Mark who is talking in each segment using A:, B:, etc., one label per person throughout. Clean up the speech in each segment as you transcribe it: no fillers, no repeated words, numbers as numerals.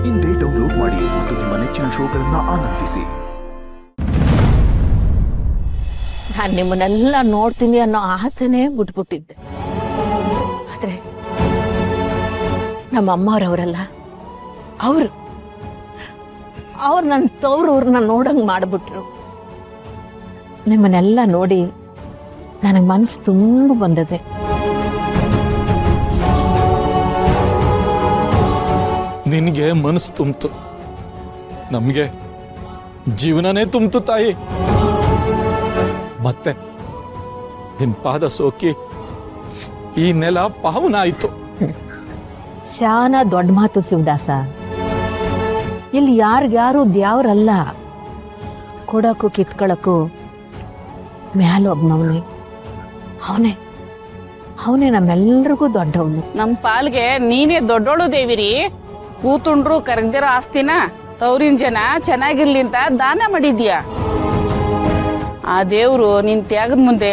A: ಇಂದೇ ಡೌನ್ಲೋಡ್ ಮಾಡಿ ಮತ್ತು ನಿಮ್ಮ ನೆಚ್ಚಿನ ಶೋಗಳನ್ನು ಆನಂದಿಸಿ.
B: ನಾನು ನಿಮ್ಮನ್ನೆಲ್ಲ ನೋಡ್ತೀನಿ ಅನ್ನೋ ಆಸೆನೇ ಬಿಟ್ಬಿಟ್ಟಿದ್ದೆ. ಆದ್ರೆ ನಮ್ಮ ಅಮ್ಮವ್ರವರಲ್ಲ, ಅವರು ನನ್ನ ತವ್ರವ್ರನ್ನ ನೋಡಂಗ್ ಮಾಡ್ಬಿಟ್ರು. ನಿಮ್ಮನ್ನೆಲ್ಲ ನೋಡಿ ನನಗೆ ಮನಸ್ಸು ತುಂಬ ಬಂದದೆ.
C: ನಿನಗೆ ಮನಸ್ಸು ತುಂಬಿತು, ನಮಗೆ ಜೀವನನೇ ತುಂಬಿತು ತಾಯಿ. ಮತ್ತೆ ನಿನ್ನ ಪಾದ ಸೋಕಿ ಈ ನೆಲ ಪಾವನ ಆಯಿತು.
B: ಶಾನ ದೊಡ್ಡ ಮಾತು ಶಿವದಾಸ. ಇಲ್ಲಿ ಯಾರಿಗ್ಯಾರು ದ್ಯಾವ್ರಲ್ಲ, ಕೊಡಕ್ಕೂ ಕಿತ್ಕೊಳಕ್ಕೂ ಮ್ಯಾಲೊಬ್ನವನೇ. ಅವನೇ ನಮ್ಮೆಲ್ರಿಗೂ ದೊಡ್ಡವನು.
D: ನಮ್ಮ ಪಾಲ್ಗೆ ನೀನೇ ದೊಡ್ಡೋಳು ದೇವಿರಿ. ಕೂತುಂಡ್ರು ಕರಗ್ದಿರೋ ಆಸ್ತಿನ ತವ್ರಿನ ಜನ ಚೆನ್ನಾಗಿರ್ಲಿ ಅಂತ ದಾನ ಮಾಡಿದ್ಯಾ. ಆ ದೇವ್ರು ನಿನ್ ತ್ಯಾಗದ ಮುಂದೆ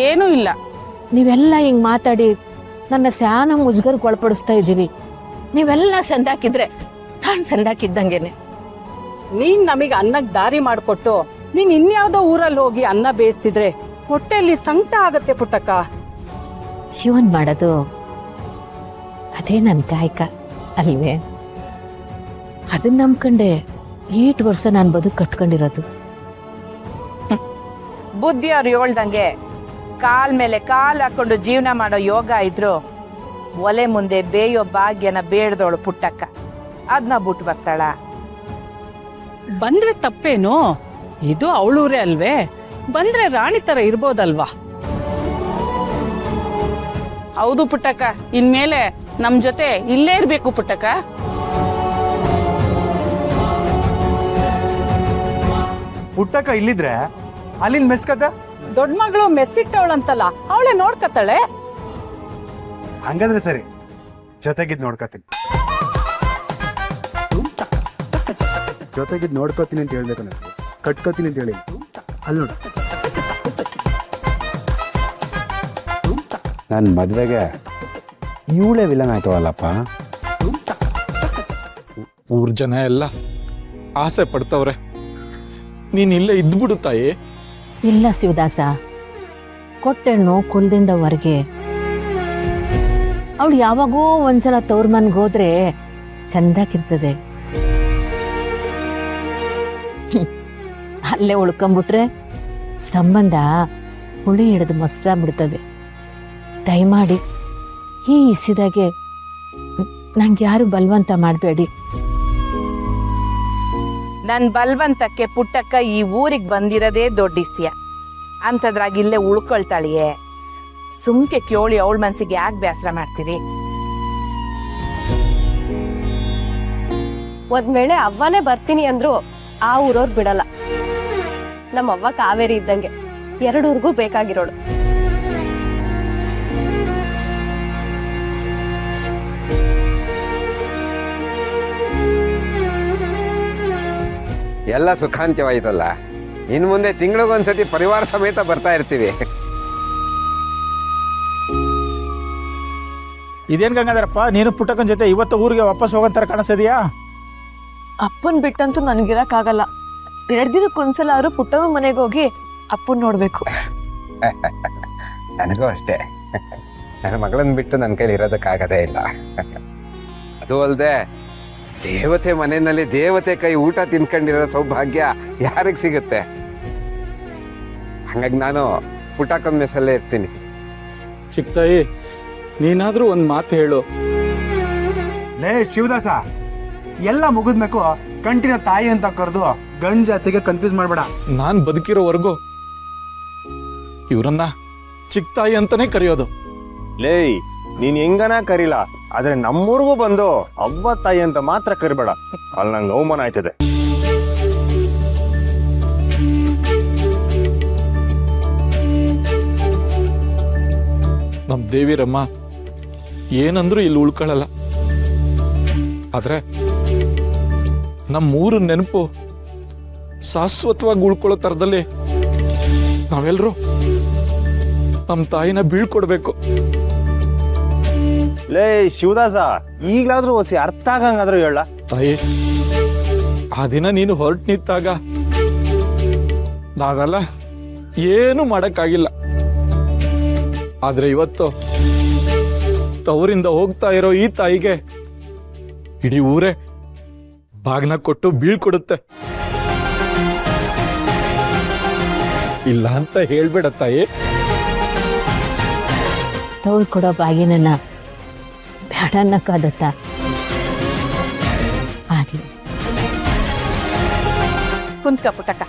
D: ಏನೂ ಇಲ್ಲ.
B: ನೀವೆಲ್ಲ ಹಿಂಗ್ ಮಾತಾಡಿ ನನ್ನ ಸ್ಯಾನ ಮುಜುಗರ್ಗೆ ಒಳಪಡಿಸ್ತಾ ಇದ್ದೀವಿ. ನೀವೆಲ್ಲ ಸಂದಾಕಿದ್ರೆ ನಾನು ಸಂದಾಕಿದ್ದಂಗೆನೆ.
E: ನೀನ್ ನಮಗೆ ಅನ್ನಕ್ಕೆ ದಾರಿ ಮಾಡಿಕೊಟ್ಟು ನೀನ್ ಇನ್ಯಾವುದೋ ಊರಲ್ಲಿ ಹೋಗಿ ಅನ್ನ ಬೇಯಿಸ್ತಿದ್ರೆ ಹೊಟ್ಟೆಯಲ್ಲಿ ಸಂಕಟ ಆಗತ್ತೆ ಪುಟ್ಟಕ್ಕ.
B: ಶಿವನ್ ಮಾಡೋದು ಅದೇ ನನ್ನ ಕಾಯಕ ಅಲ್ವೇ? ಅದನ್ನ ನಂಬ್ಕಂಡೆ 8 ವರ್ಷ ನಾನು ಬದುಕು ಕಟ್ಕೊಂಡಿರೋದು.
F: ಬುದ್ಧಿಯವ್ರು ಹೇಳ್ದಂಗೆ ಕಾಲ್ ಮೇಲೆ ಕಾಲ್ ಹಾಕೊಂಡು ಜೀವನ ಮಾಡೋ ಯೋಗ ಇದ್ರು ಒಲೆ ಮುಂದೆ ಬೇಯೋ ಭಾಗ್ಯನ ಬೇಡ್ದವಳು ಪುಟ್ಟಕ್ಕ. ಅದನ್ನ ಬಿಟ್ಟು ಬರ್ತಾಳ?
E: ಬಂದ್ರೆ ತಪ್ಪೇನು? ಇದು ಅವಳೂರೇ ಅಲ್ವೇ? ಬಂದ್ರೆ ರಾಣಿ ತರ ಇರ್ಬೋದಲ್ವಾ?
D: ಹೌದು ಪುಟ್ಟಕ್ಕ, ಇನ್ಮೇಲೆ ನಮ್ ಜೊತೆ ಇಲ್ಲೇ ಇರ್ಬೇಕು ಪುಟ್ಟಕ್ಕ.
G: ಪುಟ್ಟಕ್ಕ ಇಲ್ಲಿದ್ರೆ ಅಲ್ಲಿನ ಮೆಸ್ಕತ
E: ದೊಡ್ಡ ಮಗಳು ಮೆಸ್ಸಿಟ್ಟವಳಂತಲ್ಲ, ಅವಳೇ ನೋಡ್ಕತ್ತಾಳೆ.
G: ಹಂಗಂದ್ರೆ ಸರಿ, ಜೊತೆಗಿದ್ ನೋಡ್ಕೋತೀನಿ. ಜೊತೆಗಿದ್ ನೋಡ್ಕೋತೀನಿ ಅಂತ ಹೇಳ್ಬೇಕು, ನನಗೆ ಕಟ್ಕೋತೀನಿ ಅಂತ ಹೇಳಿ. ಅಲ್ಲಿ ನೋಡು,
H: ನನ್ನ ಮದುವೆಗೆ ಇವಳೇ ವಿಲನ್ ಆಯ್ತವಲ್ಲಪ್ಪ.
C: ಊರ್ ಜನ ಎಲ್ಲ ಆಸೆ ಪಡ್ತವ್ರೆ, ನೀನ್ ಇಲ್ಲೇ ಇದ್ಬಿಡು ತಾಯಿ.
B: ಇಲ್ಲ ಶಿವದಾಸ, ಕೊಟ್ಟೆಣ್ಣು ಕುಲದಿಂದ ಹೊರಗೆ. ಅವಳು ಯಾವಾಗೋ ಒಂದ್ಸಲ ತವ್ರ ಮನ್ಗೆ ಹೋದ್ರೆ ಚಂದಾಕಿರ್ತದೆ. ಅಲ್ಲೇ ಉಳ್ಕೊಂಬಿಟ್ರೆ ಸಂಬಂಧ ಹುಳಿ ಹಿಡಿದು ಮೊಸರ ಬಿಡ್ತದೆ. ದಯಮಾಡಿ ಈ ಇಸಿದಾಗೆ ನಂಗೆ ಯಾರು ಬಲವಂತ ಮಾಡಬೇಡಿ.
F: ನನ್ ಬಲ್ವಂತಕ್ಕೆ ಪುಟ್ಟಕ್ಕ ಈ ಊರಿಗೆ ಬಂದಿರೋದೇ ದೊಡ್ಡ ಇಸ್ಯ. ಅಂಥದ್ರಾಗ ಇಲ್ಲೇ ಉಳ್ಕೊಳ್ತಾಳಿಯೇ. ಸುಮ್ಕೆ ಕೇಳಿ ಅವಳ ಮನ್ಸಿಗೆ ಯಾಕೆ ಬೇಸರ ಮಾಡ್ತೀರಿ?
I: ಒಂದ್ ವೇಳೆ ಅವ್ವನೇ ಬರ್ತೀನಿ ಅಂದ್ರು ಆ ಊರವ್ರು ಬಿಡಲ್ಲ. ನಮ್ಮವ್ವ ಕಾವೇರಿ ಇದ್ದಂಗೆ, 2 ಊರಿಗೂ ಬೇಕಾಗಿರೋಳು.
H: ಎಲ್ಲ ಸುಖಾಂತ್ಯವಾಯ್ತಲ್ಲ. ಇನ್ನು ಮುಂದೆ ತಿಂಗಳಿಗೊಂದ್ಸತಿ ಪರಿವಾರ ಸಮೇತ ಬರ್ತಾ ಇರ್ತೀವಿ.
G: ಇದೇನ್ ಗಂಗಾಧರಪ್ಪ, ನೀನು ಪುಟ್ಟಕ್ಕನ ಜೊತೆ ಇವತ್ತು ಊರಿಗೆ ವಾಪಸ್ ಹೋಗೋಂತರ ಕಾಣಿಸ್ತಿದ್ಯಾ?
I: ಅಪ್ಪನ್ ಬಿಟ್ಟಂತೂ ನನ್ಗಿರಕ್ಕಾಗಲ್ಲ. 2 ದಿನಕ್ಕೊಂದ್ಸಲ ಆದ್ರೂ ಪುಟ್ಟವ ಮನೆಗೆ ಹೋಗಿ ಅಪ್ಪನ್ ನೋಡ್ಬೇಕು.
H: ನನಗೂ ಅಷ್ಟೇ. ನನ್ನ ಮಗಳನ್ನ ಬಿಟ್ಟು ನನ್ನ ಕೈಲಿ ಇರೋದಕ್ಕಾಗದೇ ಇಲ್ಲ. ಅದು ಅಲ್ಲದೆ ದೇವತೆ ಮನೆಯಲ್ಲಿ ದೇವತೆ ಕೈ ಊಟ ತಿನ್ಕೊಂಡಿರೋ ಸೌಭಾಗ್ಯ ಯಾರಿಗೆ ಸಿಗುತ್ತೆ? ಹಾಗಾಗಿ ನಾನು ಪುಟ್ಟಕ್ಕನ ಮೆಸಲ್ಲೇ ಇರ್ತೀನಿ.
C: ಚಿಕ್ಕತಾಯಿ, ನೀನಾದ್ರೂ ಒಂದ್ ಮಾತು ಹೇಳು.
G: ಲೇ ಶಿವದಾಸ, ಎಲ್ಲ ಮುಗಿದ್ಮೇಕು ಕಂಟಿನ ತಾಯಿ ಅಂತ ಕರೆದು ಗಂಡ್ ಜಾತಿಗೆ ಕನ್ಫ್ಯೂಸ್ ಮಾಡ್ಬೇಡ.
C: ನಾನ್ ಬದುಕಿರೋವರೆಗೂ ಇವ್ರನ್ನ ಚಿಕ್ಕತಾಯಿ ಅಂತಾನೆ ಕರೆಯೋದು.
J: ಲೇ, ನೀನ್ ಹೆಂಗನ ಕರೀಲ, ಆದ್ರೆ ನಮ್ಮೂರ್ಗೂ ಬಂದು ಅವ್ವ ತಾಯಿ ಅಂತ ಮಾತ್ರ ಕರಿಬೇಡ. ಅಲ್ಲಿ ನಂಗೆ ಅವಮಾನ ಆಯ್ತದೆ.
C: ನಮ್ ದೇವಿರಮ್ಮ ಏನಂದ್ರೂ ಇಲ್ಲಿ ಉಳ್ಕೊಳ್ಳಲ್ಲ. ಆದ್ರೆ ನಮ್ಮೂರ ನೆನಪು ಶಾಶ್ವತವಾಗಿ ಉಳ್ಕೊಳ್ಳೋ ತರದಲ್ಲಿ ನಾವೆಲ್ಲರೂ ನಮ್ಮ ತಾಯಿನ ಬೀಳ್ಕೊಡ್ಬೇಕು.
J: ಲೇ ಶಿವದಾಸ, ಈಗ್ಲಾದ್ರೂ ಹೊಸಿ ಅರ್ಥ ಆಗಂಗಾದ್ರೂ ಹೇಳ.
C: ತಾಯಿ, ಆ ದಿನ ನೀನು ಹೊರಟು ನಿಂತಾಗ ನಾವೆಲ್ಲ ಏನು ಮಾಡಕ್ಕಾಗಿಲ್ಲ. ಆದ್ರೆ ಇವತ್ತು ತವರಿಂದ ಹೋಗ್ತಾ ಇರೋ ಈ ತಾಯಿಗೆ ಇಡೀ ಊರೇ ಬಾಗ್ನ ಕೊಟ್ಟು ಬೀಳ್ಕೊಡುತ್ತೆ. ಇಲ್ಲ ಅಂತ ಹೇಳ್ಬೇಡ ತಾಯಿ.
B: ತವ್ರು ಕೊಡೋ ಬಾಗಿನನ್ನ ಬೇಡ ಅನ್ನಕ್ಕಾಗತ್ತಾ? ಆಗ್ಲಿ.
F: ಕುಂತ್ಕ ಪುಟ್ಟಕ್ಕ.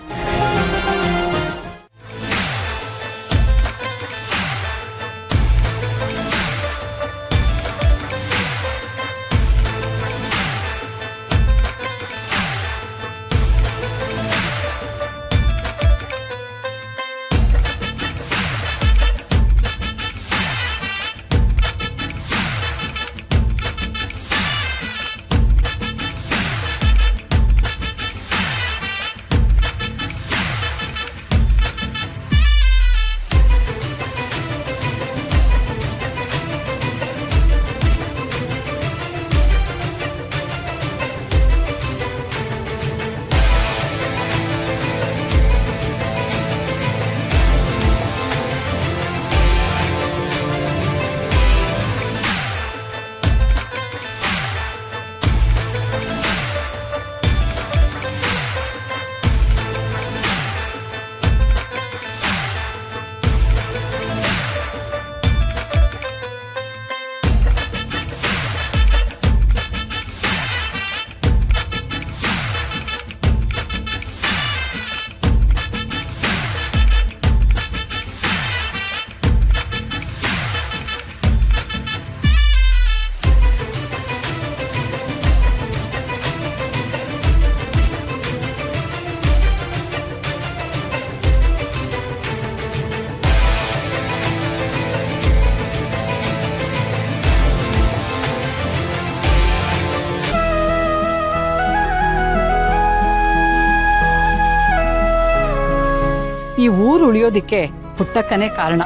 E: ಈ ಊರು ಉಳಿಯೋದಿಕ್ಕೆ ಪುಟ್ಟಕ್ಕನೇ ಕಾರಣ.